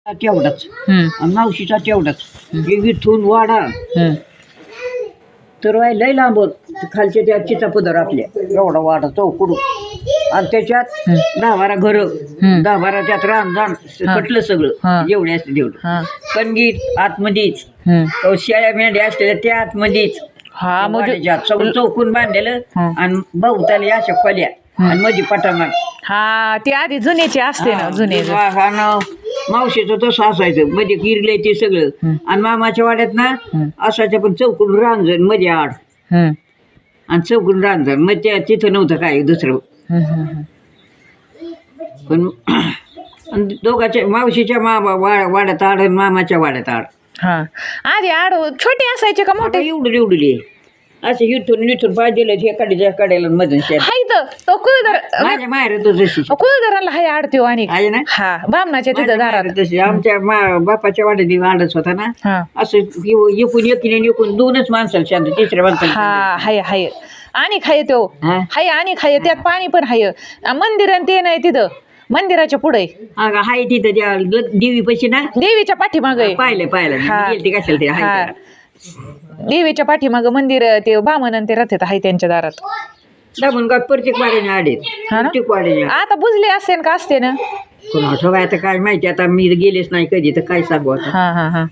तेवढाच आणि मावशीचा तेवढाच. हे इथून वाडा तर लय लांब खालच्या त्या चितापदर आपल्या एवढा वाडा चौकडू आणि त्याच्यात 10-12 घर 10-12 त्यात रानजाण कटलं सगळं जेवढे असते तेवढं. कणगीत आतमध्येच शेळ्या मेंढ्या असलेल्या त्या आतमध्येच चौकून बांधलेलं आणि भोवताली अशा खोल्या आणि मध्ये पटांगण. हा ते आधी जुन्याचे असते ना जुने. मावशीचं तसं असायचं मध्ये किरले ते सगळं आणि मामाच्या वाड्यात ना असायचं पण चौकून रांजण मध्ये आड आणि चौकून रांजण मग त्या तिथं नव्हतं काय दुसरं. पण दोघांच्या मावशीच्या वाड्यात आड आणि मामाच्या वाड्यात आड. हा आधी आड छोटे असायचे का मोठे? एवढे असे इथून पाय दिलं हे कडेच्या कडेला मधून तो कुळधर माझ्या माहेर जशी कुळधराला हाय आडतो आणि आहे ना. हा बामणाच्या तिथं दारात तशी आमच्या बापाच्या वाड्यात वाढच होता ना असं एकूण एकीने एकूण 2च माणसाला शांत तिसऱ्या माणसाला. हा हाय हाय आणि खाय तो हाय आणि खाय त्यात पाणी पण हाय मंदिर आणि ते नाही तिथं मंदिराच्या पुढे हाय तिथं त्या देवी पैसे ना देवीच्या पाठीमागे पाहिलं ते कशाला ते हाय देवीच्या पाठीमाग मंदिर ते बामण आणि ते राहतात हाय त्यांच्या दारात. प्रत्येक वाड्याने आडे आता बुजले असते का असते ना कोण आता काय माहिती आता मी गेलेच नाही कधी तर काय सांगू आता.